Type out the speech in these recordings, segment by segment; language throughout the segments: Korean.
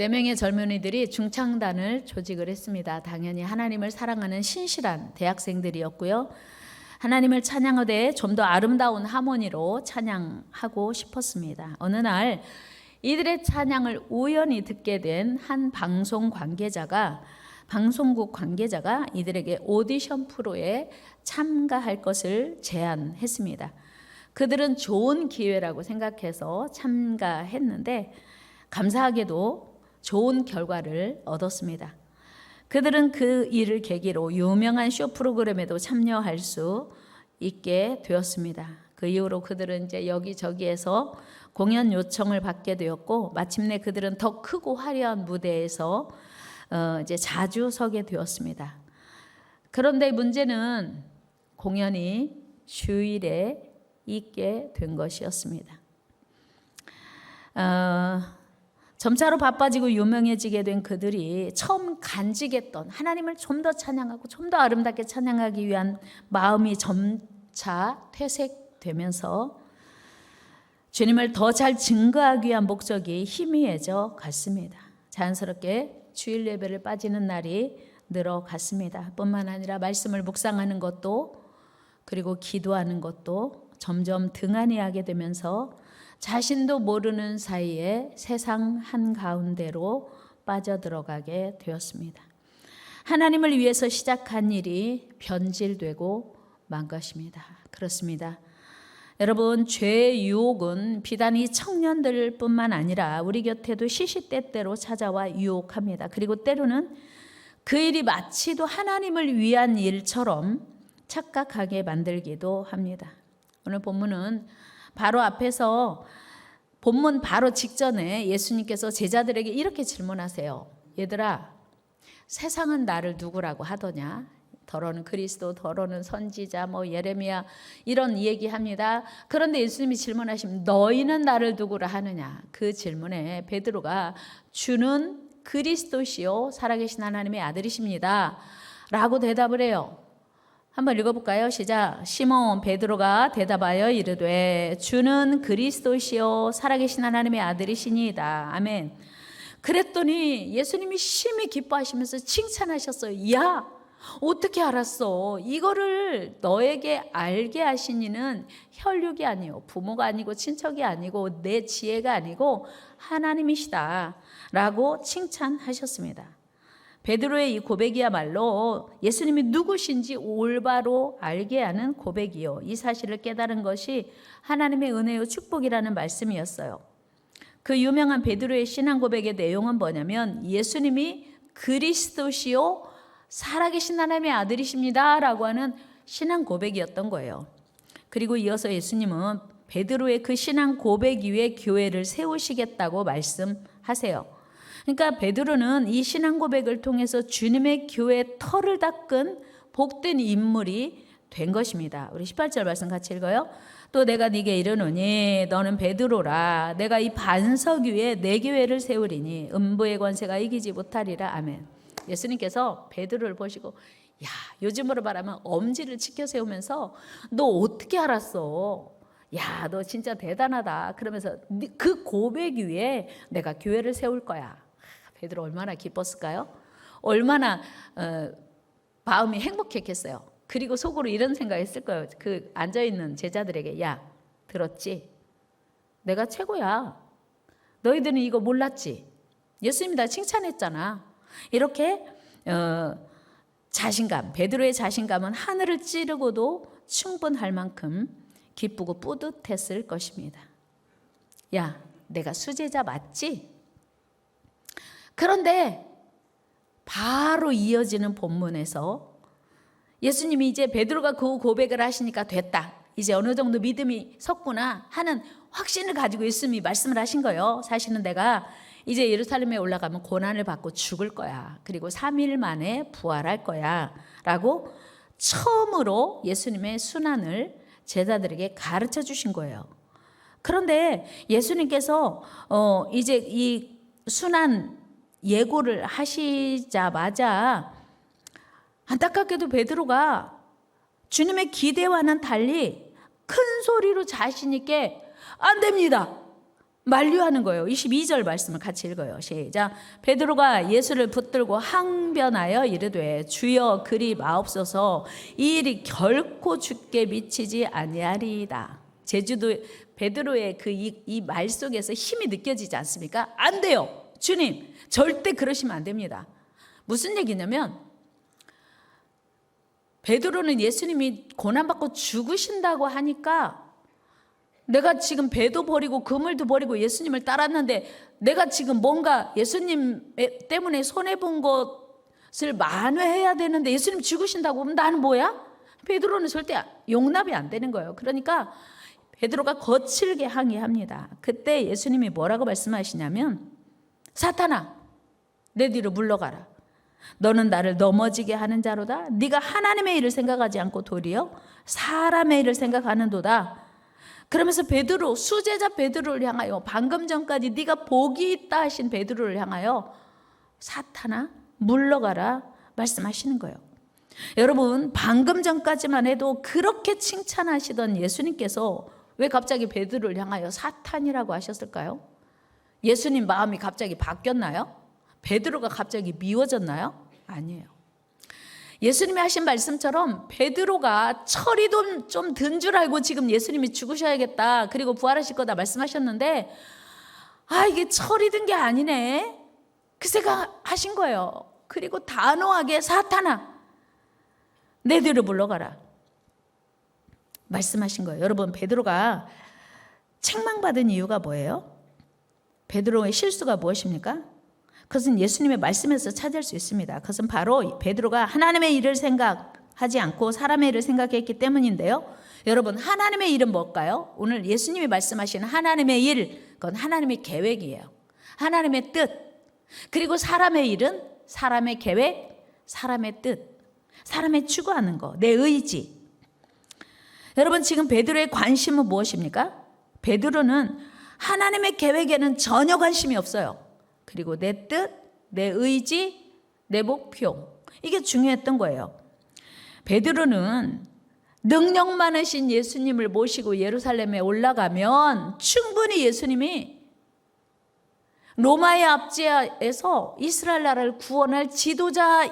4명의 젊은이들이 중창단을 조직을 했습니다. 당연히 하나님을 사랑하는 신실한 대학생들이었고요. 하나님을 찬양하되 좀 더 아름다운 하모니로 찬양하고 싶었습니다. 어느 날 이들의 찬양을 우연히 듣게 된 한 방송국 관계자가 이들에게 오디션 프로에 참가할 것을 제안했습니다. 그들은 좋은 기회라고 생각해서 참가했는데 감사하게도 좋은 결과를 얻었습니다. 그들은 그 일을 계기로 유명한 쇼 프로그램에도 참여할 수 있게 되었습니다. 그 이후로 그들은 이제 여기저기에서 공연 요청을 받게 되었고 마침내 그들은 더 크고 화려한 무대에서 이제 자주 서게 되었습니다. 그런데 문제는 공연이 주일에 있게 된 것이었습니다. 점차로 바빠지고 유명해지게 된 그들이 처음 간직했던 하나님을 좀 더 찬양하고 좀 더 아름답게 찬양하기 위한 마음이 점차 퇴색되면서 주님을 더 잘 증거하기 위한 목적이 희미해져 갔습니다. 자연스럽게 주일 예배를 빠지는 날이 늘어갔습니다. 뿐만 아니라 말씀을 묵상하는 것도 그리고 기도하는 것도 점점 등한히 하게 되면서 자신도 모르는 사이에 세상 한가운데로 빠져들어가게 되었습니다. 하나님을 위해서 시작한 일이 변질되고 만 것입니다. 그렇습니다. 여러분, 죄의 유혹은 비단 이 청년들 뿐만 아니라 우리 곁에도 시시때때로 찾아와 유혹합니다. 그리고 때로는 그 일이 마치도 하나님을 위한 일처럼 착각하게 만들기도 합니다. 오늘 본문은 바로 앞에서 본문 바로 직전에 예수님께서 제자들에게 이렇게 질문하세요. 얘들아, 세상은 나를 누구라고 하더냐? 더러는 그리스도, 더러는 선지자, 예레미야 이런 얘기합니다. 그런데 예수님이 질문하시면 너희는 나를 누구라 하느냐? 그 질문에 베드로가 주는 그리스도시요 살아계신 하나님의 아들이십니다 라고 대답을 해요. 한번 읽어볼까요? 시작. 시몬 베드로가 대답하여 이르되 주는 그리스도시요 살아계신 하나님의 아들이시니이다. 아멘. 그랬더니 예수님이 심히 기뻐하시면서 칭찬하셨어요. 야, 어떻게 알았어? 이거를 너에게 알게 하신 이는 혈육이 아니요 부모가 아니고 친척이 아니고 내 지혜가 아니고 하나님이시다 라고 칭찬하셨습니다. 베드로의 이 고백이야말로 예수님이 누구신지 올바로 알게 하는 고백이요. 이 사실을 깨달은 것이 하나님의 은혜요 축복이라는 말씀이었어요. 그 유명한 베드로의 신앙 고백의 내용은 뭐냐면 예수님이 그리스도시요 살아계신 하나님의 아들이십니다 라고 하는 신앙 고백이었던 거예요. 그리고 이어서 예수님은 베드로의 그 신앙 고백 위에 교회를 세우시겠다고 말씀하세요. 그러니까 베드로는 이 신앙 고백을 통해서 주님의 교회의 터를 닦은 복된 인물이 된 것입니다. 우리 18절 말씀 같이 읽어요. 또 내가 네게 이르노니 너는 베드로라. 내가 이 반석 위에 내 교회를 세우리니 음부의 권세가 이기지 못하리라. 아멘. 예수님께서 베드로를 보시고 야, 요즘으로 말하면 엄지를 치켜 세우면서 너 어떻게 알았어? 야, 너 진짜 대단하다. 그러면서 그 고백 위에 내가 교회를 세울 거야. 베드로 얼마나 기뻤을까요? 얼마나 마음이 행복했겠어요. 그리고 속으로 이런 생각했을 거예요. 그 앉아있는 제자들에게 야, 들었지? 내가 최고야. 너희들은 이거 몰랐지? 예수님이 다 칭찬했잖아. 이렇게 자신감, 베드로의 자신감은 하늘을 찌르고도 충분할 만큼 기쁘고 뿌듯했을 것입니다. 야, 내가 수제자 맞지? 그런데 바로 이어지는 본문에서 예수님이 이제 베드로가 그 고백을 하시니까 됐다. 이제 어느 정도 믿음이 섰구나 하는 확신을 가지고 예수님이 말씀을 하신 거예요. 사실은 내가 이제 예루살렘에 올라가면 고난을 받고 죽을 거야. 그리고 3일 만에 부활할 거야. 라고 처음으로 예수님의 순환을 제자들에게 가르쳐 주신 거예요. 그런데 예수님께서 이제 이 순환 예고를 하시자마자 안타깝게도 베드로가 주님의 기대와는 달리 큰 소리로 자신 있게 안 됩니다. 만류하는 거예요. 22절 말씀을 같이 읽어요. 시작. 베드로가 예수를 붙들고 항변하여 이르되 주여 그리 마옵소서, 이 일이 결코 주께 미치지 아니하리이다. 제주도 베드로의 이 말 속에서 힘이 느껴지지 않습니까? 안 돼요. 주님, 절대 그러시면 안 됩니다. 무슨 얘기냐면 베드로는 예수님이 고난받고 죽으신다고 하니까 내가 지금 배도 버리고 그물도 버리고 예수님을 따랐는데 내가 지금 뭔가 예수님 때문에 손해본 것을 만회해야 되는데 예수님 죽으신다고 하면 나는 뭐야? 베드로는 절대 용납이 안 되는 거예요. 그러니까 베드로가 거칠게 항의합니다. 그때 예수님이 뭐라고 말씀하시냐면 사탄아, 내 뒤로 물러가라. 너는 나를 넘어지게 하는 자로다. 네가 하나님의 일을 생각하지 않고 도리어 사람의 일을 생각하는도다. 그러면서 베드로, 수제자 베드로를 향하여, 방금 전까지 네가 복이 있다 하신 베드로를 향하여 사탄아 물러가라 말씀하시는 거예요. 여러분, 방금 전까지만 해도 그렇게 칭찬하시던 예수님께서 왜 갑자기 베드로를 향하여 사탄이라고 하셨을까요? 예수님 마음이 갑자기 바뀌었나요? 베드로가 갑자기 미워졌나요? 아니에요. 예수님이 하신 말씀처럼 베드로가 철이 좀 든 줄 알고 지금 예수님이 죽으셔야겠다, 그리고 부활하실 거다 말씀하셨는데 이게 철이 든 게 아니네, 그 생각하신 거예요. 그리고 단호하게 사탄아, 내 뒤로 물러가라 말씀하신 거예요. 여러분, 베드로가 책망받은 이유가 뭐예요? 베드로의 실수가 무엇입니까? 그것은 예수님의 말씀에서 찾을 수 있습니다. 그것은 바로 베드로가 하나님의 일을 생각하지 않고 사람의 일을 생각했기 때문인데요. 여러분, 하나님의 일은 뭘까요? 오늘 예수님이 말씀하신 하나님의 일, 그건 하나님의 계획이에요. 하나님의 뜻. 그리고 사람의 일은 사람의 계획, 사람의 뜻, 사람의 추구하는 거, 내 의지. 여러분, 지금 베드로의 관심은 무엇입니까? 베드로는 하나님의 계획에는 전혀 관심이 없어요. 그리고 내 뜻, 내 의지, 내 목표, 이게 중요했던 거예요. 베드로는 능력 많으신 예수님을 모시고 예루살렘에 올라가면 충분히 예수님이 로마의 압제에서 이스라엘 나라를 구원할 지도자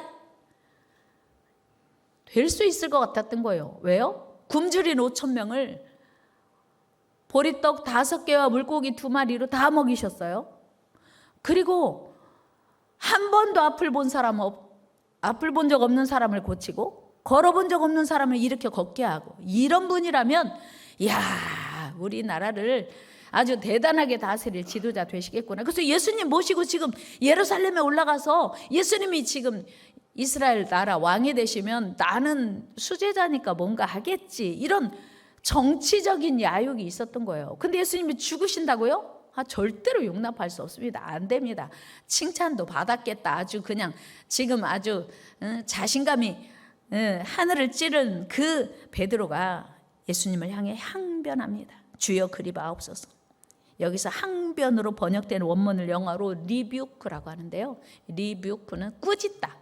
될 수 있을 것 같았던 거예요. 왜요? 굶주린 5,000명을 보리떡 5개와 물고기 2마리로 다 먹이셨어요. 그리고 한 번도 앞을 본 적 없는 사람을 고치고 걸어본 적 없는 사람을 일으켜 걷게 하고, 이런 분이라면 우리나라를 아주 대단하게 다스릴 지도자 되시겠구나. 그래서 예수님 모시고 지금 예루살렘에 올라가서 예수님이 지금 이스라엘 나라 왕이 되시면 나는 수제자니까 뭔가 하겠지, 이런 정치적인 야욕이 있었던 거예요. 근데 예수님이 죽으신다고요? 절대로 용납할 수 없습니다. 안 됩니다. 칭찬도 받았겠다. 아주 그냥 지금 아주 자신감이 하늘을 찌른 그 베드로가 예수님을 향해 항변합니다. 주여 그리 마옵소서. 여기서 항변으로 번역된 원문을 영어로 리뷰크라고 하는데요. 리뷰크는 꾸짖다,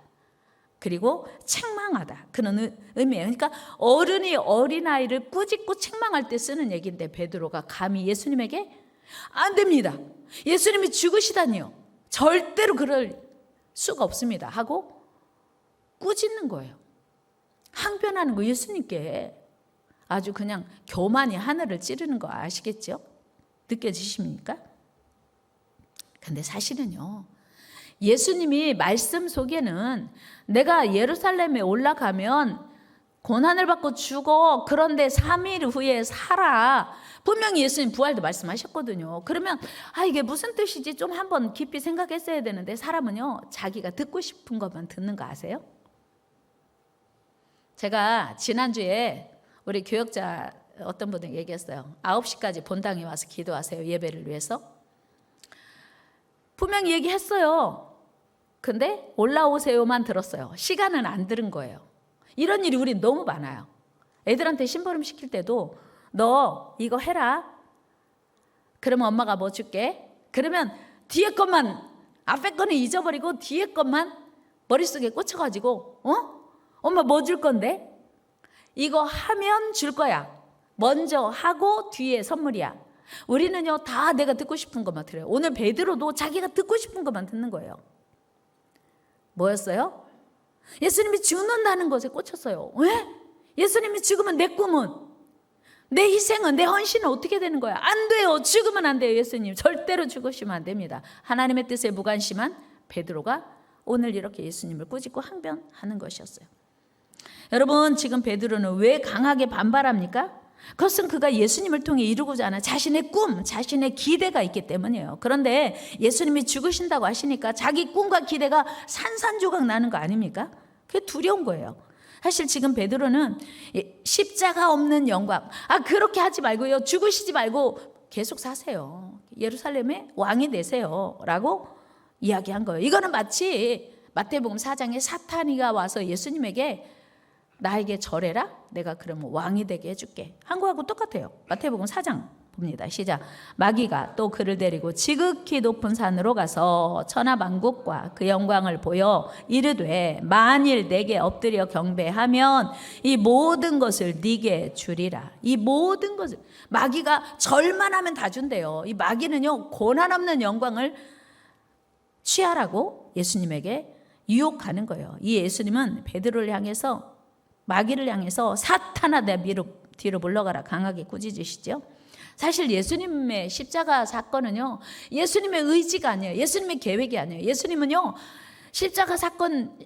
그리고 책망하다, 그런 의미예요. 그러니까 어른이 어린아이를 꾸짖고 책망할 때 쓰는 얘기인데 베드로가 감히 예수님에게 안 됩니다, 예수님이 죽으시다니요, 절대로 그럴 수가 없습니다 하고 꾸짖는 거예요. 항변하는 거, 예수님께 아주 그냥 교만이 하늘을 찌르는 거 아시겠죠? 느껴지십니까? 근데 사실은요, 예수님이 말씀 속에는 내가 예루살렘에 올라가면 고난을 받고 죽어, 그런데 3일 후에 살아, 분명히 예수님 부활도 말씀하셨거든요. 그러면 이게 무슨 뜻이지 좀 한번 깊이 생각했어야 되는데, 사람은요 자기가 듣고 싶은 것만 듣는 거 아세요? 제가 지난주에 우리 교역자 어떤 분이 얘기했어요. 9시까지 본당에 와서 기도하세요, 예배를 위해서. 분명히 얘기했어요. 근데 올라오세요만 들었어요. 시간은 안 들은 거예요. 이런 일이 우리 너무 많아요. 애들한테 심부름 시킬 때도 너 이거 해라, 그러면 엄마가 뭐 줄게, 그러면 뒤에 것만, 앞에 거는 잊어버리고 뒤에 것만 머릿속에 꽂혀가지고 엄마 뭐 줄 건데? 이거 하면 줄 거야. 먼저 하고 뒤에 선물이야. 우리는요 다 내가 듣고 싶은 것만 들어요. 오늘 베드로도 자기가 듣고 싶은 것만 듣는 거예요. 뭐였어요? 예수님이 죽는다는 것에 꽂혔어요. 왜? 예수님이 죽으면 내 꿈은, 내 희생은, 내 헌신은 어떻게 되는 거야? 안 돼요. 죽으면 안 돼요. 예수님 절대로 죽으시면 안 됩니다. 하나님의 뜻에 무관심한 베드로가 오늘 이렇게 예수님을 꾸짖고 항변하는 것이었어요. 여러분, 지금 베드로는 왜 강하게 반발합니까? 그것은 그가 예수님을 통해 이루고자 하는 자신의 꿈, 자신의 기대가 있기 때문이에요. 그런데 예수님이 죽으신다고 하시니까 자기 꿈과 기대가 산산조각 나는 거 아닙니까? 그게 두려운 거예요. 사실 지금 베드로는 십자가 없는 영광, 그렇게 하지 말고요, 죽으시지 말고 계속 사세요, 예루살렘의 왕이 되세요 라고 이야기한 거예요. 이거는 마치 마태복음 4장에 사탄이가 와서 예수님에게 나에게 절해라, 내가 그러면 왕이 되게 해줄게 한 거하고 똑같아요. 마태복음 4장 봅니다. 시작. 마귀가 또 그를 데리고 지극히 높은 산으로 가서 천하만국과 그 영광을 보여 이르되 만일 내게 엎드려 경배하면 이 모든 것을 네게 주리라. 이 모든 것을, 마귀가 절만 하면 다 준대요. 이 마귀는요 고난 없는 영광을 취하라고 예수님에게 유혹하는 거예요. 이 예수님은 베드로를 향해서, 마귀를 향해서 사탄아 내 뒤로 물러가라 강하게 꾸짖으시죠. 사실 예수님의 십자가 사건은요 예수님의 의지가 아니에요. 예수님의 계획이 아니에요. 예수님은요 십자가 사건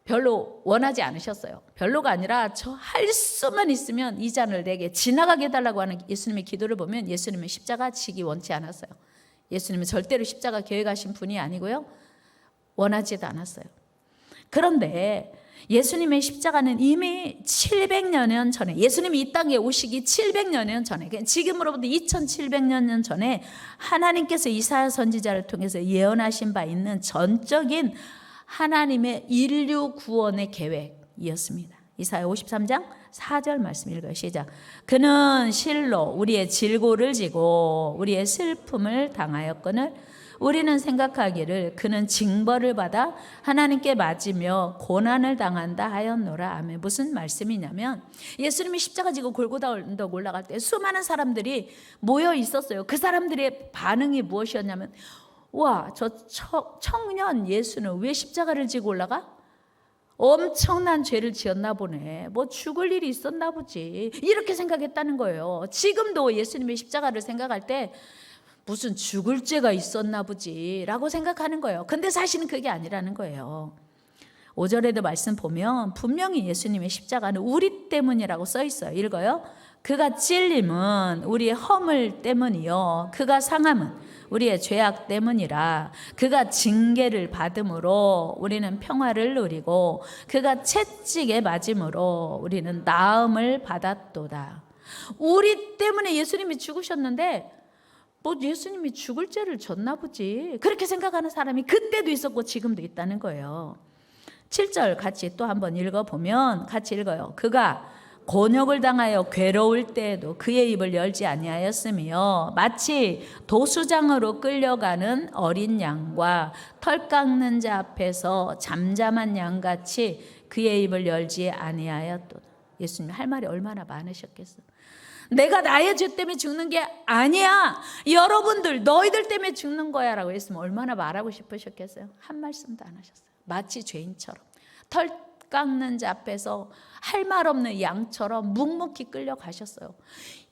별로 원하지 않으셨어요. 별로가 아니라 저 할 수만 있으면 이 잔을 내게 지나가게 해달라고 하는 예수님의 기도를 보면 예수님은 십자가 지기 원치 않았어요. 예수님은 절대로 십자가 계획하신 분이 아니고요, 원하지도 않았어요. 그런데 예수님의 십자가는 이미 700여 전에, 예수님이 이 땅에 오시기 700여 전에, 지금으로부터 2700년 전에 하나님께서 이사야 선지자를 통해서 예언하신 바 있는 전적인 하나님의 인류 구원의 계획이었습니다. 이사야 53장 4절 말씀 읽어요. 시작. 그는 실로 우리의 질고를 지고 우리의 슬픔을 당하였거늘 우리는 생각하기를 그는 징벌을 받아 하나님께 맞으며 고난을 당한다 하였노라. 아멘. 무슨 말씀이냐면 예수님이 십자가 지고 골고다 언덕 올라갈 때 수많은 사람들이 모여 있었어요. 그 사람들의 반응이 무엇이었냐면, 와, 저 청년 예수는 왜 십자가를 지고 올라가? 엄청난 죄를 지었나 보네. 뭐 죽을 일이 있었나 보지. 이렇게 생각했다는 거예요. 지금도 예수님의 십자가를 생각할 때 무슨 죽을 죄가 있었나 보지 라고 생각하는 거예요. 근데 사실은 그게 아니라는 거예요. 5절에도 말씀 보면 분명히 예수님의 십자가는 우리 때문이라고 써 있어요. 읽어요. 그가 찔림은 우리의 허물 때문이요 그가 상함은 우리의 죄악 때문이라. 그가 징계를 받음으로 우리는 평화를 누리고 그가 채찍에 맞음으로 우리는 나음을 받았도다. 우리 때문에 예수님이 죽으셨는데 뭐 예수님이 죽을 죄를 졌나 보지, 그렇게 생각하는 사람이 그때도 있었고 지금도 있다는 거예요. 7절 같이 또 한번 읽어보면, 같이 읽어요. 그가 곤욕을 당하여 괴로울 때에도 그의 입을 열지 아니하였으며 마치 도수장으로 끌려가는 어린 양과 털 깎는 자 앞에서 잠잠한 양같이 그의 입을 열지 아니하였도다. 예수님 할 말이 얼마나 많으셨겠어. 내가 나의 죄 때문에 죽는 게 아니야, 여러분들 너희들 때문에 죽는 거야 라고 했으면 얼마나 말하고 싶으셨겠어요. 한 말씀도 안 하셨어요. 마치 죄인처럼 털 깎는 자 앞에서 할 말 없는 양처럼 묵묵히 끌려가셨어요.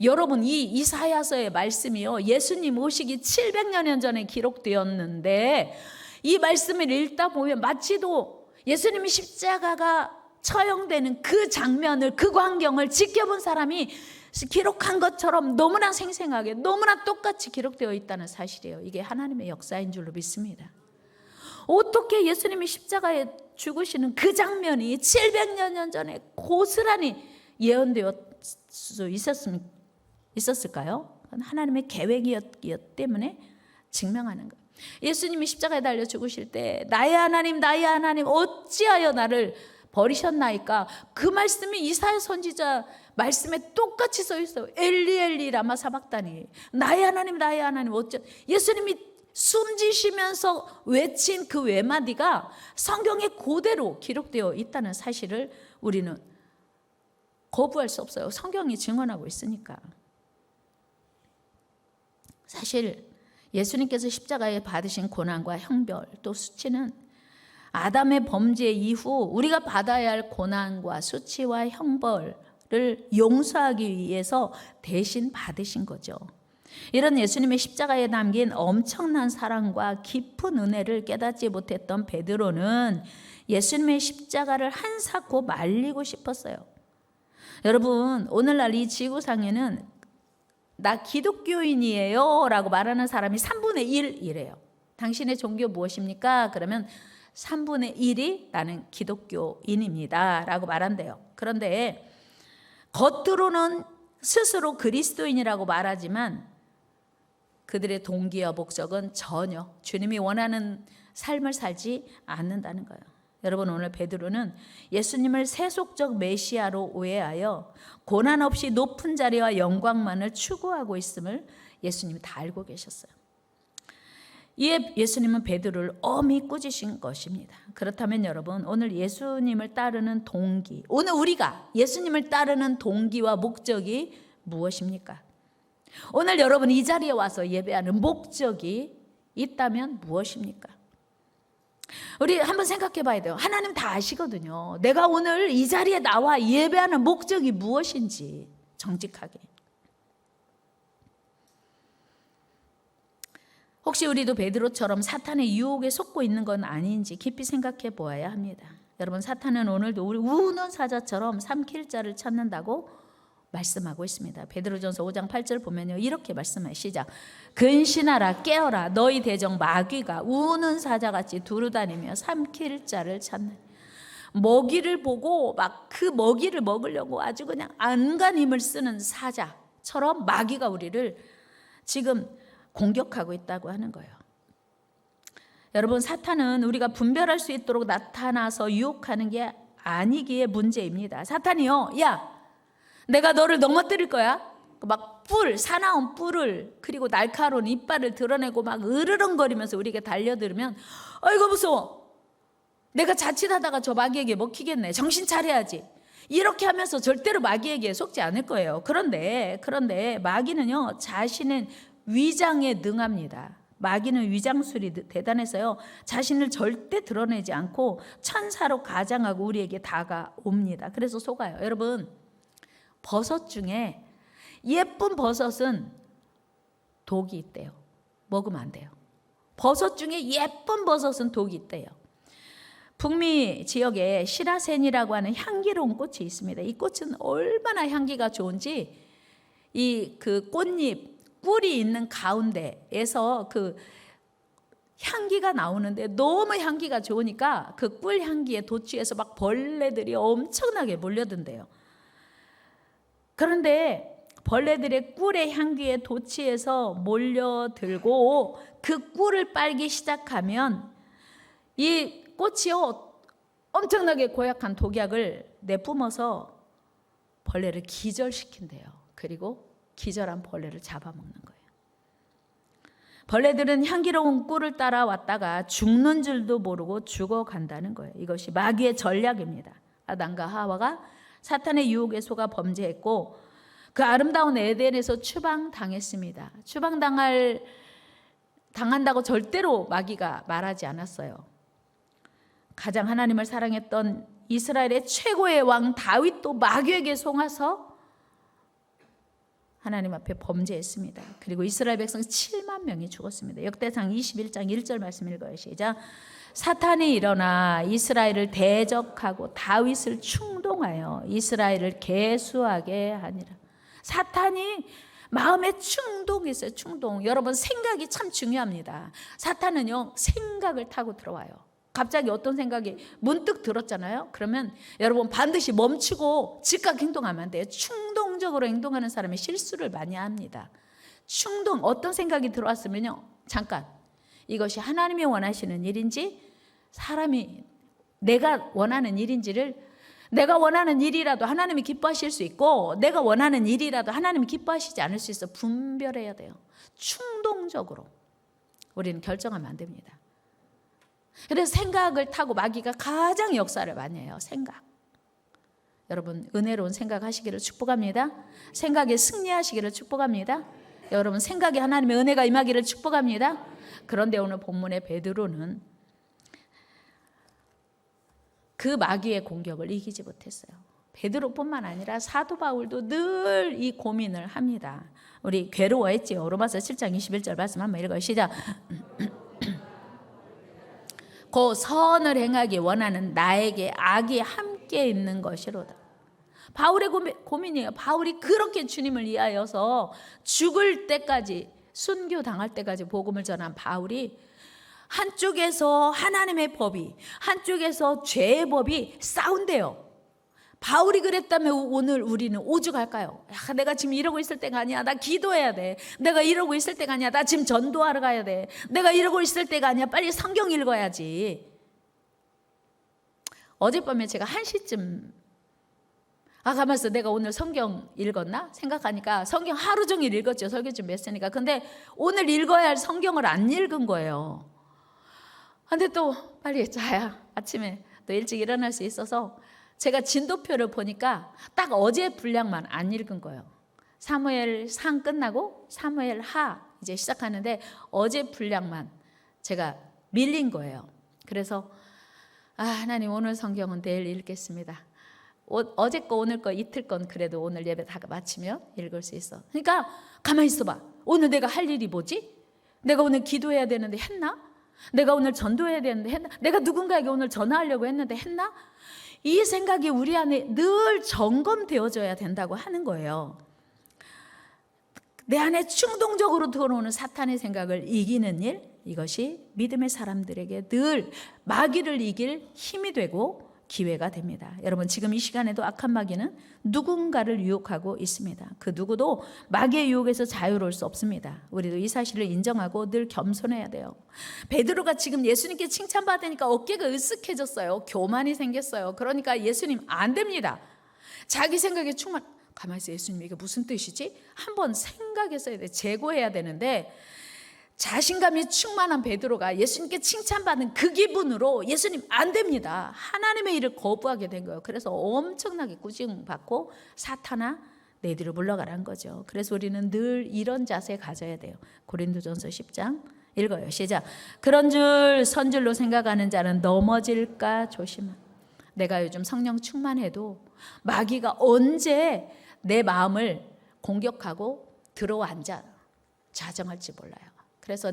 여러분, 이 이사야서의 말씀이요 예수님 오시기 700여 전에 기록되었는데 이 말씀을 읽다 보면 마치도 예수님이 십자가가 처형되는 그 장면을, 그 광경을 지켜본 사람이 기록한 것처럼 너무나 생생하게, 너무나 똑같이 기록되어 있다는 사실이에요. 이게 하나님의 역사인 줄로 믿습니다. 어떻게 예수님이 십자가에 죽으시는 그 장면이 700여 년 전에 고스란히 예언되어 있었을까요? 하나님의 계획이었기 때문에 증명하는 거예요. 예수님이 십자가에 달려 죽으실 때 나의 하나님 나의 하나님 어찌하여 나를 버리셨나이까, 그 말씀이 이사야 선지자 말씀에 똑같이 써 있어요. 엘리 엘리 라마 사박다니, 나의 하나님 나의 하나님 어찌. 예수님이 숨지시면서 외친 그 외마디가 성경에 그대로 기록되어 있다는 사실을 우리는 거부할 수 없어요. 성경이 증언하고 있으니까. 사실 예수님께서 십자가에 받으신 고난과 형벌 또 수치는 아담의 범죄 이후 우리가 받아야 할 고난과 수치와 형벌을 용서하기 위해서 대신 받으신 거죠. 이런 예수님의 십자가에 담긴 엄청난 사랑과 깊은 은혜를 깨닫지 못했던 베드로는 예수님의 십자가를 한사코 말리고 싶었어요. 여러분, 오늘날 이 지구상에는 나 기독교인이에요 라고 말하는 사람이 3분의 1이래요. 당신의 종교 무엇입니까? 그러면 3분의 1이 나는 기독교인입니다 라고 말한대요. 그런데 겉으로는 스스로 그리스도인이라고 말하지만 그들의 동기와 목적은 전혀 주님이 원하는 삶을 살지 않는다는 거예요. 여러분, 오늘 베드로는 예수님을 세속적 메시아로 오해하여 고난 없이 높은 자리와 영광만을 추구하고 있음을 예수님이 다 알고 계셨어요. 이에 예수님은 베드로를 엄히 꾸짖으신 것입니다. 그렇다면 여러분, 오늘 예수님을 따르는 동기, 오늘 우리가 예수님을 따르는 동기와 목적이 무엇입니까? 오늘 여러분 이 자리에 와서 예배하는 목적이 있다면 무엇입니까? 우리 한번 생각해 봐야 돼요. 하나님 다 아시거든요. 내가 오늘 이 자리에 나와 예배하는 목적이 무엇인지 정직하게. 혹시 우리도 베드로처럼 사탄의 유혹에 속고 있는 건 아닌지 깊이 생각해 보아야 합니다. 여러분, 사탄은 오늘도 우리 우는 사자처럼 삼킬 자를 찾는다고 말씀하고 있습니다. 베드로전서 5장 8절 보면요, 이렇게 말씀해요. 시작. 근신하라, 깨어라, 너희 대적 마귀가 우는 사자같이 두루다니며 삼킬 자를 찾는. 먹이를 보고 막 그 먹이를 먹으려고 아주 그냥 안간힘을 쓰는 사자처럼 마귀가 우리를 지금 공격하고 있다고 하는 거예요. 여러분, 사탄은 우리가 분별할 수 있도록 나타나서 유혹하는 게 아니기에 문제입니다. 사탄이요, 야, 내가 너를 넘어뜨릴 거야. 막 사나운 뿔을, 그리고 날카로운 이빨을 드러내고 막 으르렁거리면서 우리에게 달려들면, 아이고 무서워, 내가 자칫하다가 저 마귀에게 먹히겠네, 정신 차려야지, 이렇게 하면서 절대로 마귀에게 속지 않을 거예요. 그런데 마귀는요, 자신의 위장에 능합니다. 마귀는 위장술이 대단해서요, 자신을 절대 드러내지 않고 천사로 가장하고 우리에게 다가옵니다. 그래서 속아요. 여러분, 버섯 중에 예쁜 버섯은 독이 있대요. 먹으면 안 돼요. 버섯 중에 예쁜 버섯은 독이 있대요. 북미 지역에 시라센이라고 하는 향기로운 꽃이 있습니다. 이 꽃은 얼마나 향기가 좋은지 이 그 꽃잎 꿀이 있는 가운데에서 그 향기가 나오는데 너무 향기가 좋으니까 그 꿀 향기에 도취해서 막 벌레들이 엄청나게 몰려든대요. 그런데 벌레들의 꿀의 향기에 도취해서 몰려들고 그 꿀을 빨기 시작하면 이 꽃이요, 엄청나게 고약한 독약을 내뿜어서 벌레를 기절시킨대요. 그리고 기절한 벌레를 잡아먹는 거예요. 벌레들은 향기로운 꿀을 따라왔다가 죽는 줄도 모르고 죽어간다는 거예요. 이것이 마귀의 전략입니다. 아담과 하와가 사탄의 유혹에 속아 범죄했고 그 아름다운 에덴에서 추방당했습니다. 당한다고 절대로 마귀가 말하지 않았어요. 가장 하나님을 사랑했던 이스라엘의 최고의 왕 다윗도 마귀에게 속아서 하나님 앞에 범죄했습니다. 그리고 이스라엘 백성 7만 명이 죽었습니다. 역대상 21장 1절 말씀 읽어요. 시작. 사탄이 일어나 이스라엘을 대적하고 다윗을 충동하여 이스라엘을 계수하게 하니라. 사탄이 마음에 충동이 있어요. 충동. 여러분, 생각이 참 중요합니다. 사탄은요, 생각을 타고 들어와요. 갑자기 어떤 생각이 문득 들었잖아요. 그러면 여러분 반드시 멈추고 즉각 행동하면 안 돼요. 충동적으로 행동하는 사람이 실수를 많이 합니다. 어떤 생각이 들어왔으면요, 잠깐, 이것이 하나님이 원하시는 일인지 사람이 내가 원하는 일인지를, 내가 원하는 일이라도 하나님이 기뻐하실 수 있고 내가 원하는 일이라도 하나님이 기뻐하시지 않을 수 있어 분별해야 돼요. 충동적으로 우리는 결정하면 안 됩니다. 그래서 생각을 타고 마귀가 가장 역사를 많이 해요. 생각. 여러분, 은혜로운 생각하시기를 축복합니다. 생각에 승리하시기를 축복합니다. 여러분 생각에 하나님의 은혜가 임하기를 축복합니다. 그런데 오늘 본문의 베드로는 그 마귀의 공격을 이기지 못했어요. 베드로뿐만 아니라 사도 바울도 늘 이 고민을 합니다. 우리 괴로워했지요. 로마서 7장 21절 말씀 한번 읽어요. 시작. 그 선을 행하기 원하는 나에게 악이 함께 있는 것이로다. 바울의 고민이에요. 바울이 그렇게 주님을 위하여서 죽을 때까지, 순교당할 때까지 복음을 전한 바울이 한쪽에서 하나님의 법이, 한쪽에서 죄의 법이 싸운대요. 바울이 그랬다면 오늘 우리는 오죽할까요? 야, 내가 지금 이러고 있을 때가 아니야. 나 기도해야 돼. 내가 이러고 있을 때가 아니야. 나 지금 전도하러 가야 돼. 내가 이러고 있을 때가 아니야. 빨리 성경 읽어야지. 어젯밤에 제가 1시쯤 가만있어, 내가 오늘 성경 읽었나? 생각하니까 성경 하루 종일 읽었죠. 설교 좀 했으니까. 근데 오늘 읽어야 할 성경을 안 읽은 거예요. 근데 또 빨리 자야 아침에 또 일찍 일어날 수 있어서 제가 진도표를 보니까 딱 어제 분량만 안 읽은 거예요. 사무엘 상 끝나고 사무엘 하 이제 시작하는데 어제 분량만 제가 밀린 거예요. 그래서 하나님, 오늘 성경은 내일 읽겠습니다. 어제 거 오늘 거 이틀 건 그래도 오늘 예배 다 마치면 읽을 수 있어. 그러니까 가만히 있어봐. 오늘 내가 할 일이 뭐지? 내가 오늘 기도해야 되는데 했나? 내가 오늘 전도해야 되는데 했나? 내가 누군가에게 오늘 전화하려고 했는데 했나? 이 생각이 우리 안에 늘 점검되어져야 된다고 하는 거예요. 내 안에 충동적으로 들어오는 사탄의 생각을 이기는 일, 이것이 믿음의 사람들에게 늘 마귀를 이길 힘이 되고 기회가 됩니다. 여러분, 지금 이 시간에도 악한 마귀는 누군가를 유혹하고 있습니다. 그 누구도 마귀의 유혹에서 자유로울 수 없습니다. 우리도 이 사실을 인정하고 늘 겸손해야 돼요. 베드로가 지금 예수님께 칭찬받으니까 어깨가 으쓱해졌어요. 교만이 생겼어요. 그러니까 예수님 안 됩니다. 자기 생각에 가만히 있어, 예수님 이게 무슨 뜻이지? 한번 생각했어야 돼. 재고해야 되는데 자신감이 충만한 베드로가 예수님께 칭찬받는 그 기분으로 예수님 안 됩니다. 하나님의 일을 거부하게 된 거예요. 그래서 엄청나게 꾸중받고 사탄아 내 뒤로 물러가라는 거죠. 그래서 우리는 늘 이런 자세 가져야 돼요. 고린도전서 10장 읽어요. 시작. 그런 줄 선줄로 생각하는 자는 넘어질까 조심하. 내가 요즘 성령 충만해도 마귀가 언제 내 마음을 공격하고 들어앉아 자정할지 몰라요. 그래서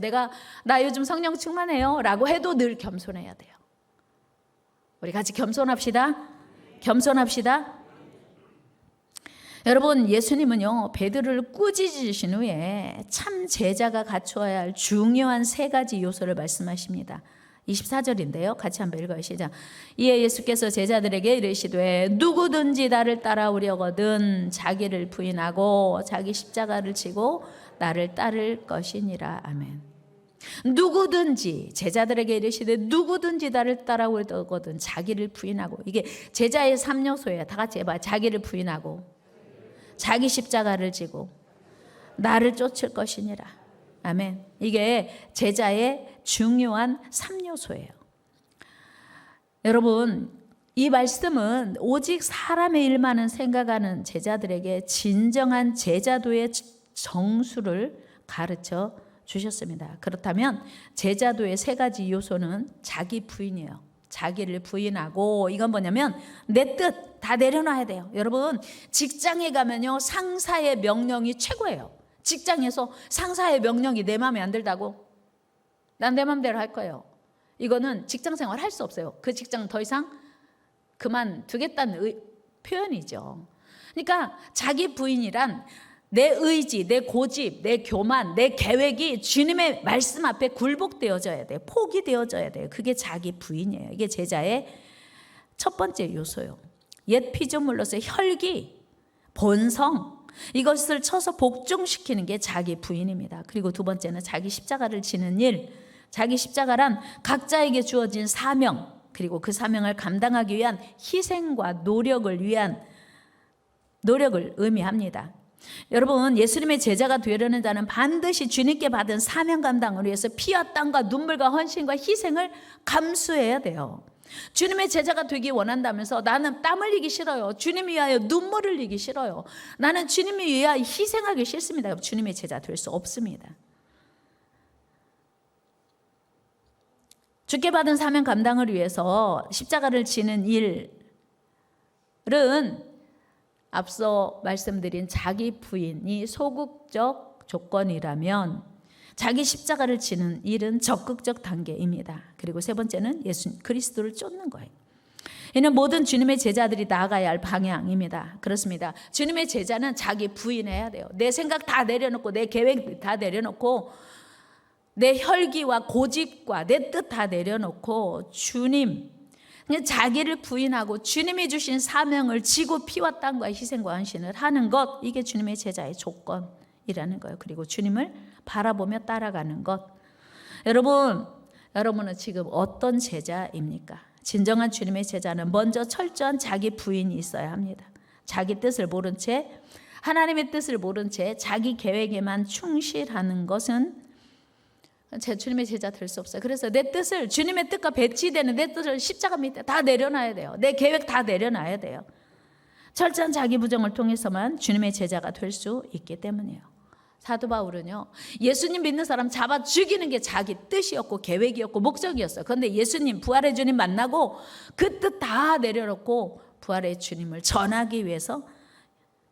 나 요즘 성령 충만해요 라고 해도 늘 겸손해야 돼요. 우리 같이 겸손합시다. 겸손합시다. 여러분, 예수님은요 베드로를 꾸짖으신 후에 참 제자가 갖추어야 할 중요한 3가지 요소를 말씀하십니다. 24절인데요. 같이 한번 읽어요. 시작. 이에 예수께서 제자들에게 이르시되 누구든지 나를 따라오려거든 자기를 부인하고 자기 십자가를 지고 나를 따를 것이니라. 아멘. 누구든지, 제자들에게 이르시되 누구든지 나를 따라오려거든 자기를 부인하고, 이게 제자의 3요소예요. 다 같이 해봐. 자기를 부인하고 자기 십자가를 지고 나를 쫓을 것이니라. 아멘. 이게 제자의 중요한 3요소예요. 여러분, 이 말씀은 오직 사람의 일만은 생각하는 제자들에게 진정한 제자도의 정수를 가르쳐 주셨습니다. 그렇다면 제자도의 3가지 요소는 자기 부인이에요. 자기를 부인하고, 이건 뭐냐면 내 뜻 다 내려놔야 돼요. 여러분, 직장에 가면요 상사의 명령이 최고예요. 직장에서 상사의 명령이 내 마음에 안 들다고? 난 내 마음대로 할 거예요. 이거는 직장생활 할 수 없어요. 그 직장 더 이상 그만두겠다는 표현이죠. 그러니까 자기 부인이란 내 의지, 내 고집, 내 교만, 내 계획이 주님의 말씀 앞에 굴복되어져야 돼요. 포기되어져야 돼요. 그게 자기 부인이에요. 이게 제자의 첫 번째 요소예요. 옛 피조물로서의 혈기, 본성, 이것을 쳐서 복종시키는 게 자기 부인입니다. 그리고 2번째는 자기 십자가를 지는 일. 자기 십자가란 각자에게 주어진 사명, 그리고 그 사명을 감당하기 위한 희생과 노력을 의미합니다. 여러분, 예수님의 제자가 되려는 자는 반드시 주님께 받은 사명 감당을 위해서 피와 땀과 눈물과 헌신과 희생을 감수해야 돼요. 주님의 제자가 되기 원한다면서 나는 땀 흘리기 싫어요. 주님 위하여 눈물 흘리기 싫어요. 나는 주님 위하여 희생하기 싫습니다. 주님의 제자 될 수 없습니다. 주께 받은 사명 감당을 위해서 십자가를 지는 일은 앞서 말씀드린 자기 부인이 소극적 조건이라면 자기 십자가를 지는 일은 적극적 단계입니다. 그리고 세 번째는 예수 그리스도를 쫓는 거예요. 이는 모든 주님의 제자들이 나아가야 할 방향입니다. 그렇습니다. 주님의 제자는 자기 부인해야 돼요. 내 생각 다 내려놓고 내 계획 다 내려놓고 내 혈기와 고집과 내 뜻 다 내려놓고 주님, 그냥 자기를 부인하고 주님이 주신 사명을 지고 피와 땀과 희생과 헌신을 하는 것, 이게 주님의 제자의 조건이라는 거예요. 그리고 주님을 바라보며 따라가는 것. 여러분은 지금 어떤 제자입니까? 진정한 주님의 제자는 먼저 철저한 자기 부인이 있어야 합니다. 자기 뜻을 모른 채, 하나님의 뜻을 모른 채 자기 계획에만 충실하는 것은 제 주님의 제자 될 수 없어요. 그래서 내 뜻을, 주님의 뜻과 배치되는 내 뜻을 십자가 밑에 다 내려놔야 돼요. 내 계획 다 내려놔야 돼요. 철저한 자기 부정을 통해서만 주님의 제자가 될 수 있기 때문이에요. 사도 바울은요, 예수님 믿는 사람 잡아 죽이는 게 자기 뜻이었고 계획이었고 목적이었어요. 그런데 예수님, 부활의 주님 만나고 그 뜻 다 내려놓고 부활의 주님을 전하기 위해서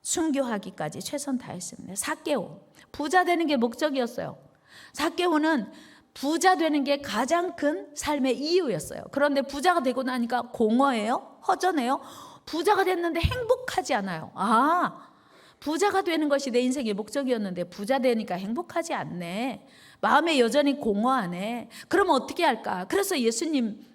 순교하기까지 최선 다했습니다. 삭개오, 부자 되는 게 목적이었어요. 삭개오는 부자 되는 게 가장 큰 삶의 이유였어요. 그런데 부자가 되고 나니까 공허해요? 허전해요? 부자가 됐는데 행복하지 않아요. 부자가 되는 것이 내 인생의 목적이었는데 부자 되니까 행복하지 않네. 마음에 여전히 공허하네. 그럼 어떻게 할까? 그래서 예수님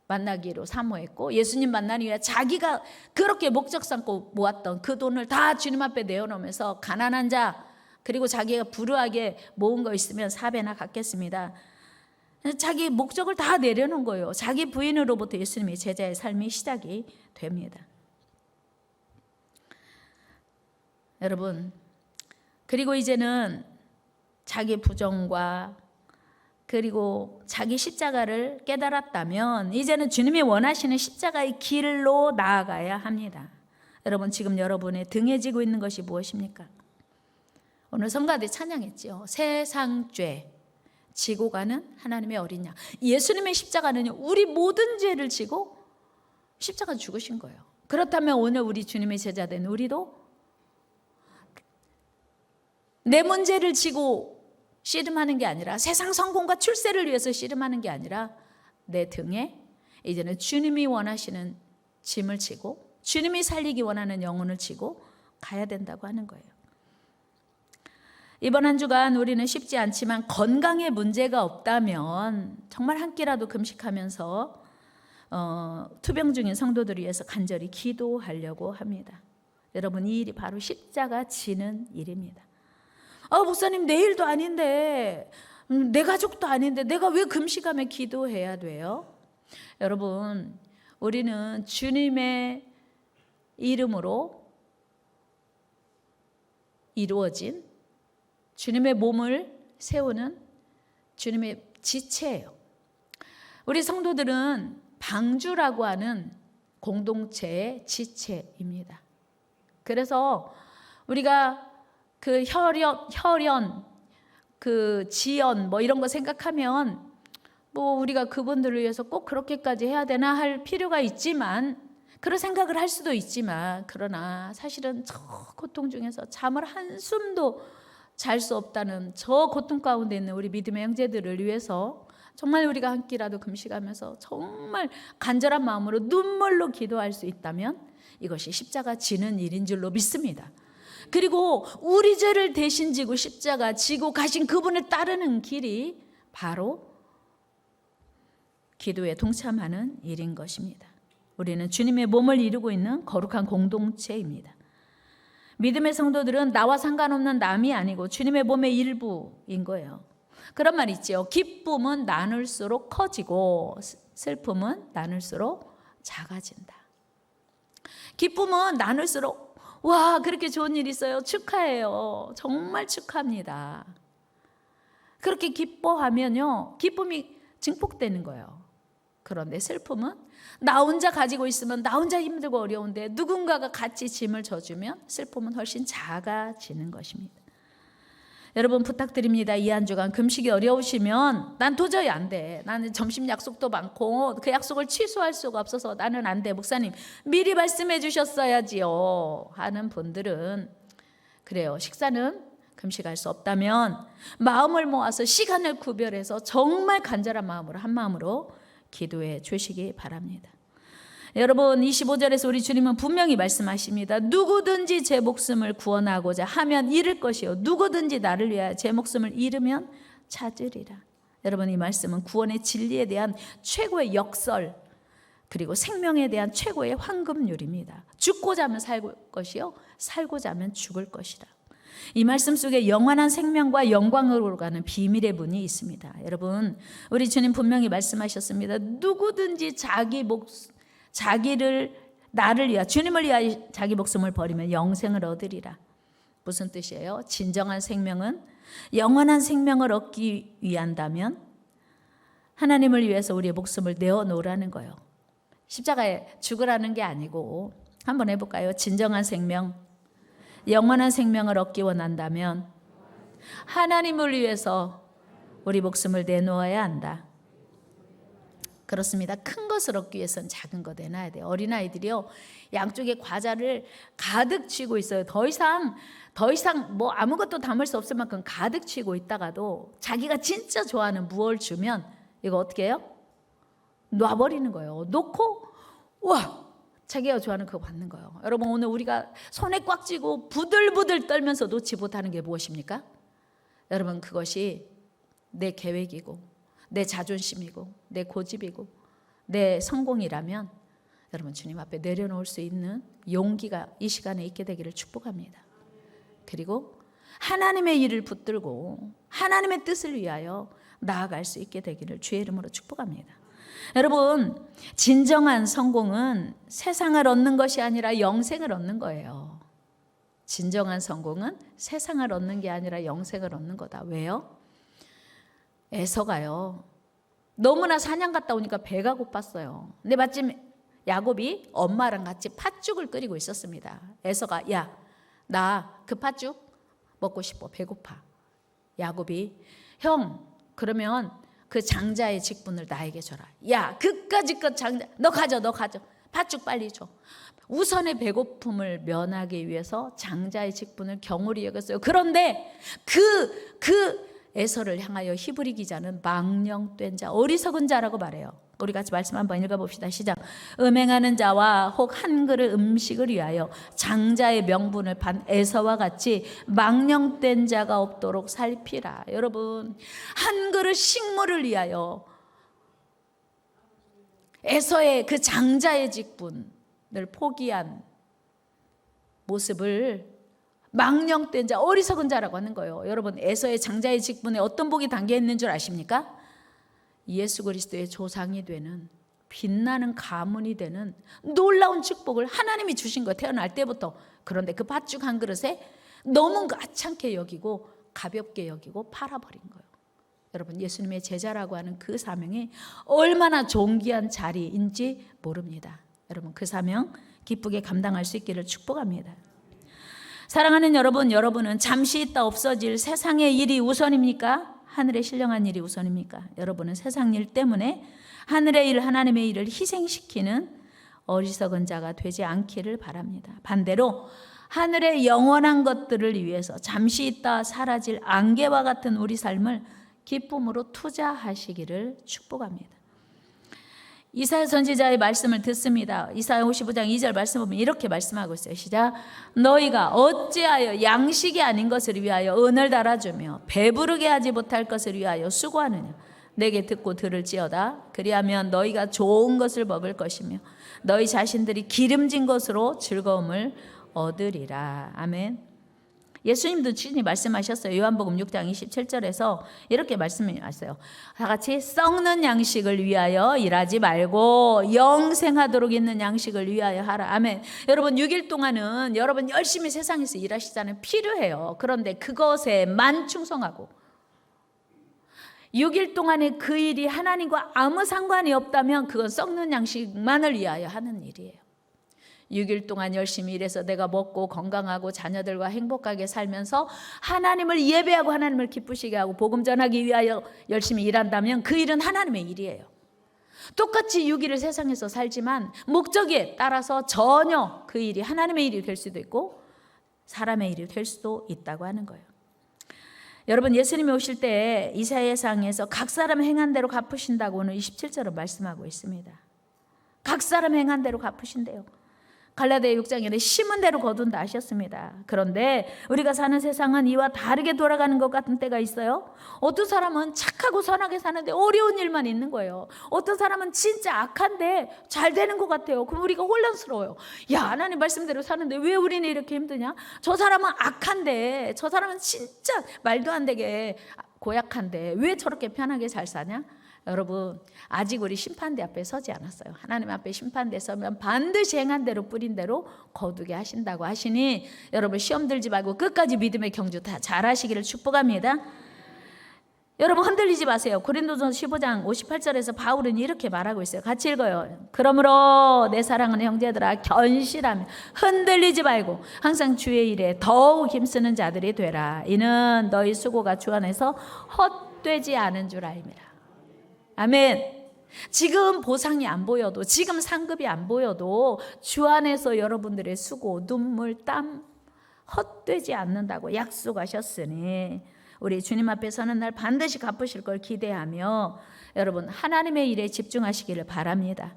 만나기로 사모했고, 예수님 만나기 위해 자기가 그렇게 목적 삼고 모았던 그 돈을 다 주님 앞에 내어놓으면서 가난한 자, 그리고 자기가 불우하게 모은 거 있으면 4배나 갚겠습니다. 자기 목적을 다 내려놓은 거예요. 자기 부인으로부터 예수님의 제자의 삶이 시작이 됩니다. 여러분, 그리고 이제는 자기 부정과 그리고 자기 십자가를 깨달았다면 이제는 주님이 원하시는 십자가의 길로 나아가야 합니다. 여러분, 지금 여러분의 등에 지고 있는 것이 무엇입니까? 오늘 성가대 찬양했지요. 세상 죄 지고 가는 하나님의 어린 양. 예수님의 십자가는요, 우리 모든 죄를 지고 십자가 죽으신 거예요. 그렇다면 오늘 우리 주님의 제자 된 우리도 내 문제를 지고 씨름하는 게 아니라, 세상 성공과 출세를 위해서 씨름하는 게 아니라 내 등에 이제는 주님이 원하시는 짐을 지고 주님이 살리기 원하는 영혼을 지고 가야 된다고 하는 거예요. 이번 한 주간 우리는 쉽지 않지만 건강에 문제가 없다면 정말 한 끼라도 금식하면서 투병 중인 성도들을 위해서 간절히 기도하려고 합니다. 여러분, 이 일이 바로 십자가 지는 일입니다. 목사님, 내일도 아닌데, 내 가족도 아닌데 내가 왜 금식하며 기도해야 돼요? 여러분, 우리는 주님의 이름으로 이루어진 주님의 몸을 세우는 주님의 지체예요. 우리 성도들은 방주라고 하는 공동체의 지체입니다. 그래서 우리가 그 혈연, 그 지연 뭐 이런 거 생각하면 뭐 우리가 그분들을 위해서 꼭 그렇게까지 해야 되나 할 필요가 있지만, 그런 생각을 할 수도 있지만, 그러나 사실은 저 고통 중에서 잠을 한숨도 잘 수 없다는 저 고통 가운데 있는 우리 믿음의 형제들을 위해서 정말 우리가 한 끼라도 금식하면서 정말 간절한 마음으로 눈물로 기도할 수 있다면 이것이 십자가 지는 일인 줄로 믿습니다. 그리고 우리 죄를 대신 지고 십자가 지고 가신 그분을 따르는 길이 바로 기도에 동참하는 일인 것입니다. 우리는 주님의 몸을 이루고 있는 거룩한 공동체입니다. 믿음의 성도들은 나와 상관없는 남이 아니고 주님의 몸의 일부인 거예요. 그런 말 있죠. 기쁨은 나눌수록 커지고 슬픔은 나눌수록 작아진다. 기쁨은 나눌수록, 와, 그렇게 좋은 일 있어요, 축하해요, 정말 축하합니다. 그렇게 기뻐하면요, 기쁨이 증폭되는 거예요. 그런데 슬픔은 나 혼자 가지고 있으면 나 혼자 힘들고 어려운데 누군가가 같이 짐을 져주면 슬픔은 훨씬 작아지는 것입니다. 여러분 부탁드립니다. 이 한 주간 금식이 어려우시면 난 도저히 안 돼. 나는 점심 약속도 많고 그 약속을 취소할 수가 없어서 나는 안 돼. 목사님 미리 말씀해 주셨어야지요 하는 분들은 그래요. 식사는 금식할 수 없다면 마음을 모아서 시간을 구별해서 정말 간절한 마음으로 한 마음으로 기도해 주시기 바랍니다. 여러분 25절에서 우리 주님은 분명히 말씀하십니다. 누구든지 제 목숨을 구원하고자 하면 잃을 것이요 누구든지 나를 위하여 제 목숨을 잃으면 찾으리라. 여러분 이 말씀은 구원의 진리에 대한 최고의 역설 그리고 생명에 대한 최고의 황금률입니다. 죽고자 하면 살 것이요 살고자 하면 죽을 것이라. 이 말씀 속에 영원한 생명과 영광으로 가는 비밀의 문이 있습니다. 여러분 우리 주님 분명히 말씀하셨습니다. 누구든지 자기를 나를 위하여 주님을 위하여 자기 목숨을 버리면 영생을 얻으리라. 무슨 뜻이에요? 진정한 생명은 영원한 생명을 얻기 위한다면 하나님을 위해서 우리의 목숨을 내어놓으라는 거예요. 십자가에 죽으라는 게 아니고 한번 해볼까요? 진정한 생명, 영원한 생명을 얻기 원한다면 하나님을 위해서 우리 목숨을 내놓아야 한다. 그렇습니다. 큰 것을 얻기 위해서는 작은 거 내놔야 돼요. 어린아이들이요 양쪽에 과자를 가득 쥐고 있어요. 더 이상 뭐 아무것도 담을 수 없을 만큼 가득 쥐고 있다가도 자기가 진짜 좋아하는 무엇을 주면 이거 어떻게 해요? 놔버리는 거예요. 놓고 와 자기가 좋아하는 그거 받는 거예요. 여러분 오늘 우리가 손에 꽉 쥐고 부들부들 떨면서 놓지 못하는 게 무엇입니까? 여러분 그것이 내 계획이고 내 자존심이고 내 고집이고 내 성공이라면 여러분 주님 앞에 내려놓을 수 있는 용기가 이 시간에 있게 되기를 축복합니다. 그리고 하나님의 일을 붙들고 하나님의 뜻을 위하여 나아갈 수 있게 되기를 주의 이름으로 축복합니다. 여러분 진정한 성공은 세상을 얻는 것이 아니라 영생을 얻는 거예요. 진정한 성공은 세상을 얻는 게 아니라 영생을 얻는 거다. 왜요? 에서가요 너무나 사냥 갔다 오니까 배가 고팠어요. 근데 마침 야곱이 엄마랑 같이 팥죽을 끓이고 있었습니다. 에서가 야 나 그 팥죽 먹고 싶어 배고파. 야곱이 형 그러면 그 장자의 직분을 나에게 줘라. 야 그까짓 것 장자 너 가져 팥죽 빨리 줘. 우선의 배고픔을 면하기 위해서 장자의 직분을 경홀히 여겼어요. 그런데 그 에서를 향하여 히브리 기자는 망령된 자, 어리석은 자라고 말해요. 우리 같이 말씀 한번 읽어봅시다. 시작. 음행하는 자와 혹 한 그릇 음식을 위하여 장자의 명분을 판 에서와 같이 망령된 자가 없도록 살피라. 여러분 한 그릇 식물을 위하여 에서의 그 장자의 직분을 포기한 모습을 망령된 자, 어리석은 자라고 하는 거예요. 여러분 에서의 장자의 직분에 어떤 복이 담겨 있는 줄 아십니까? 예수 그리스도의 조상이 되는 빛나는 가문이 되는 놀라운 축복을 하나님이 주신 거예요. 태어날 때부터. 그런데 그 팥죽 한 그릇에 너무 아찮게 여기고 가볍게 여기고 팔아버린 거예요. 여러분 예수님의 제자라고 하는 그 사명이 얼마나 존귀한 자리인지 모릅니다. 여러분 그 사명 기쁘게 감당할 수 있기를 축복합니다. 사랑하는 여러분, 여러분은 잠시 있다 없어질 세상의 일이 우선입니까? 하늘의 신령한 일이 우선입니까? 여러분은 세상 일 때문에 하늘의 일, 하나님의 일을 희생시키는 어리석은 자가 되지 않기를 바랍니다. 반대로 하늘의 영원한 것들을 위해서 잠시 있다 사라질 안개와 같은 우리 삶을 기쁨으로 투자하시기를 축복합니다. 이사야 선지자의 말씀을 듣습니다. 이사야 55장 2절 말씀 보면 이렇게 말씀하고 있어요. 시작. 너희가 어찌하여 양식이 아닌 것을 위하여 은을 달아주며 배부르게 하지 못할 것을 위하여 수고하느냐. 내게 듣고 들을지어다. 그리하면 너희가 좋은 것을 먹을 것이며 너희 자신들이 기름진 것으로 즐거움을 얻으리라. 아멘. 예수님도 친히 말씀하셨어요. 요한복음 6장 27절에서 이렇게 말씀하셨어요. 다 같이 썩는 양식을 위하여 일하지 말고 영생하도록 있는 양식을 위하여 하라. 아멘. 여러분 6일 동안은 여러분 열심히 세상에서 일하시잖아요. 필요해요. 그런데 그것에만 충성하고 6일 동안의 그 일이 하나님과 아무 상관이 없다면 그건 썩는 양식만을 위하여 하는 일이에요. 6일 동안 열심히 일해서 내가 먹고 건강하고 자녀들과 행복하게 살면서 하나님을 예배하고 하나님을 기쁘시게 하고 복음 전하기 위하여 열심히 일한다면 그 일은 하나님의 일이에요. 똑같이 6일을 세상에서 살지만 목적에 따라서 전혀 그 일이 하나님의 일이 될 수도 있고 사람의 일이 될 수도 있다고 하는 거예요. 여러분, 예수님이 오실 때 이사야상에서 각 사람 행한 대로 갚으신다고 오늘 27절로 말씀하고 있습니다. 각 사람 행한 대로 갚으신대요. 갈라디아 6장에 심은 대로 거둔다 하셨습니다. 그런데 우리가 사는 세상은 이와 다르게 돌아가는 것 같은 때가 있어요. 어떤 사람은 착하고 선하게 사는데 어려운 일만 있는 거예요. 어떤 사람은 진짜 악한데 잘 되는 것 같아요. 그럼 우리가 혼란스러워요. 야, 하나님 말씀대로 사는데 왜 우리는 이렇게 힘드냐? 저 사람은 악한데, 저 사람은 진짜 말도 안 되게 고약한데 왜 저렇게 편하게 잘 사냐? 여러분, 아직 우리 심판대 앞에 서지 않았어요. 하나님 앞에 심판대 서면 반드시 행한 대로 뿌린 대로 거두게 하신다고 하시니 여러분, 시험 들지 말고 끝까지 믿음의 경주 다 잘하시기를 축복합니다. 여러분, 흔들리지 마세요. 고린도전서 15장 58절에서 바울은 이렇게 말하고 있어요. 같이 읽어요. 그러므로 내 사랑하는 형제들아, 견실하며 흔들리지 말고 항상 주의 일에 더욱 힘쓰는 자들이 되라. 이는 너희 수고가 주 안에서 헛되지 않은 줄 알미라. 아멘. 지금 보상이 안 보여도, 지금 상급이 안 보여도 주 안에서 여러분들의 수고, 눈물, 땀 헛되지 않는다고 약속하셨으니 우리 주님 앞에 서는 날 반드시 갚으실 걸 기대하며 여러분, 하나님의 일에 집중하시기를 바랍니다.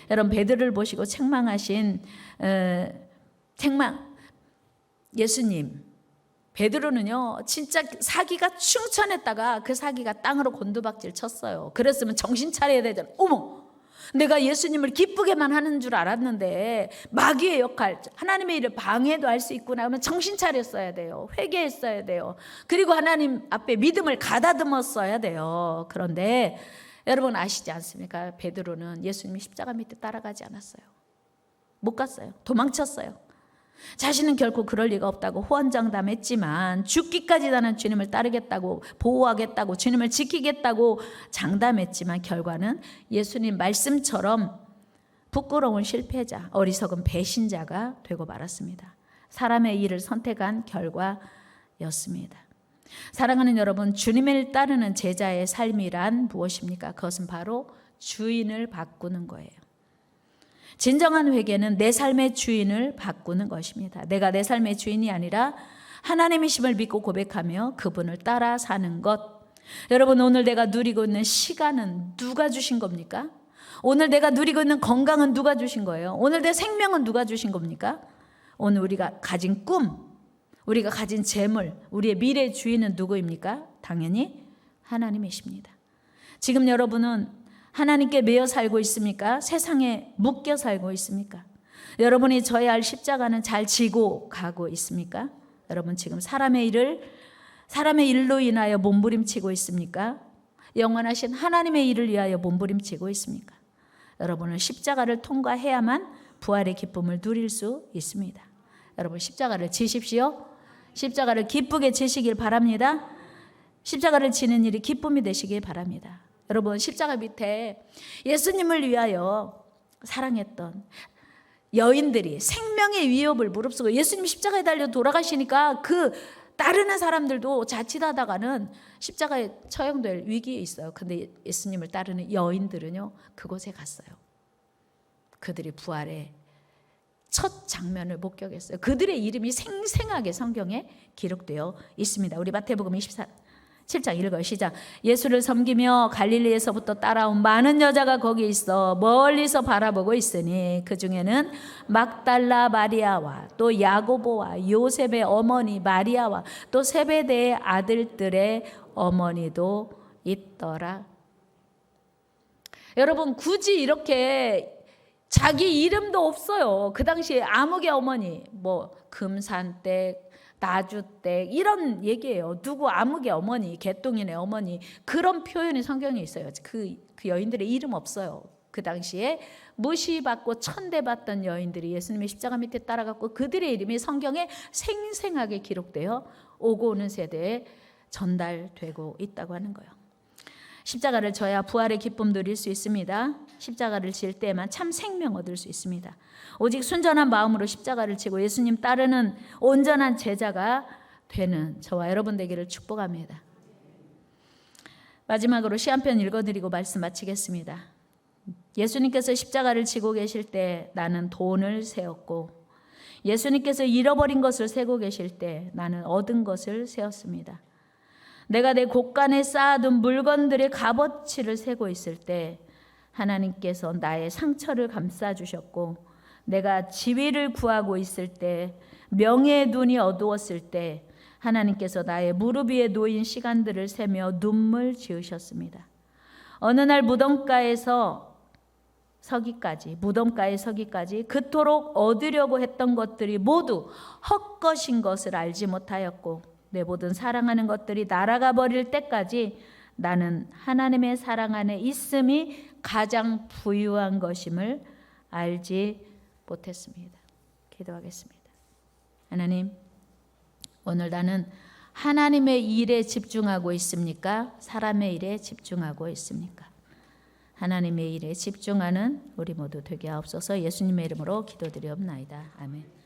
여러분, 베드로를 보시고 책망하신 예수님, 베드로는요 진짜 사기가 충천했다가 그 사기가 땅으로 곤두박질 쳤어요. 그랬으면 정신 차려야 되잖아요. 어머, 내가 예수님을 기쁘게만 하는 줄 알았는데 마귀의 역할, 하나님의 일을 방해도 할 수 있구나 하면 정신 차렸어야 돼요. 회개했어야 돼요. 그리고 하나님 앞에 믿음을 가다듬었어야 돼요. 그런데 여러분 아시지 않습니까? 베드로는 예수님이 십자가 밑에 따라가지 않았어요. 못 갔어요. 도망쳤어요. 자신은 결코 그럴 리가 없다고 호언장담했지만 죽기까지 나는 주님을 따르겠다고, 보호하겠다고, 주님을 지키겠다고 장담했지만 결과는 예수님 말씀처럼 부끄러운 실패자, 어리석은 배신자가 되고 말았습니다. 사람의 일을 선택한 결과였습니다. 사랑하는 여러분, 주님을 따르는 제자의 삶이란 무엇입니까? 그것은 바로 주인을 바꾸는 거예요. 진정한 회개는 내 삶의 주인을 바꾸는 것입니다. 내가 내 삶의 주인이 아니라 하나님이심을 믿고 고백하며 그분을 따라 사는 것. 여러분, 오늘 내가 누리고 있는 시간은 누가 주신 겁니까? 오늘 내가 누리고 있는 건강은 누가 주신 거예요? 오늘 내 생명은 누가 주신 겁니까? 오늘 우리가 가진 꿈, 우리가 가진 재물, 우리의 미래의 주인은 누구입니까? 당연히 하나님이십니다. 지금 여러분은 하나님께 매여 살고 있습니까? 세상에 묶여 살고 있습니까? 여러분이 져야 할 십자가는 잘 지고 가고 있습니까? 여러분 지금 사람의 일로 인하여 몸부림치고 있습니까? 영원하신 하나님의 일을 위하여 몸부림치고 있습니까? 여러분은 십자가를 통과해야만 부활의 기쁨을 누릴 수 있습니다. 여러분 십자가를 지십시오. 십자가를 기쁘게 지시길 바랍니다. 십자가를 지는 일이 기쁨이 되시길 바랍니다. 여러분 십자가 밑에 예수님을 위하여 사랑했던 여인들이 생명의 위협을 무릅쓰고 예수님 십자가에 달려 돌아가시니까 그 따르는 사람들도 자칫하다가는 십자가에 처형될 위기에 있어요. 근데 예수님을 따르는 여인들은요 그곳에 갔어요. 그들이 부활의 첫 장면을 목격했어요. 그들의 이름이 생생하게 성경에 기록되어 있습니다. 우리 마태복음 27장 읽어요. 시작. 예수를 섬기며 갈릴리에서부터 따라온 많은 여자가 거기 있어 멀리서 바라보고 있으니 그 중에는 막달라 마리아와 또 야고보와 요셉의 어머니 마리아와 또 세베대의 아들들의 어머니도 있더라. 여러분 굳이 이렇게 자기 이름도 없어요. 그 당시에 아무개 어머니, 뭐 금산댁, 나주댁 이런 얘기예요. 누구 아무개 어머니, 개똥이네 어머니 그런 표현이 성경에 있어요. 그 여인들의 이름 없어요. 그 당시에 무시받고 천대받던 여인들이 예수님의 십자가 밑에 따라갔고 그들의 이름이 성경에 생생하게 기록되어 오고 오는 세대에 전달되고 있다고 하는 거예요. 십자가를 져야 부활의 기쁨 누릴 수 있습니다. 십자가를 질 때만 참 생명 얻을 수 있습니다. 오직 순전한 마음으로 십자가를 지고 예수님 따르는 온전한 제자가 되는 저와 여러분 되기를 축복합니다. 마지막으로 시 한 편 읽어드리고 말씀 마치겠습니다. 예수님께서 십자가를 지고 계실 때 나는 돈을 세었고 예수님께서 잃어버린 것을 세고 계실 때 나는 얻은 것을 세었습니다. 내가 내 곳간에 쌓아둔 물건들의 값어치를 세고 있을 때 하나님께서 나의 상처를 감싸주셨고 내가 지위를 구하고 있을 때 명예의 눈이 어두웠을 때 하나님께서 나의 무릎 위에 놓인 시간들을 세며 눈물 지으셨습니다. 어느 날 무덤가에 서기까지 그토록 얻으려고 했던 것들이 모두 헛것인 것을 알지 못하였고 내 모든 사랑하는 것들이 날아가 버릴 때까지 나는 하나님의 사랑 안에 있음이 가장 부유한 것임을 알지 못했습니다. 기도하겠습니다. 하나님, 오늘 나는 하나님의 일에 집중하고 있습니까? 사람의 일에 집중하고 있습니까? 하나님의 일에 집중하는 우리 모두 되게 하옵소서. 예수님의 이름으로 기도드리옵나이다. 아멘.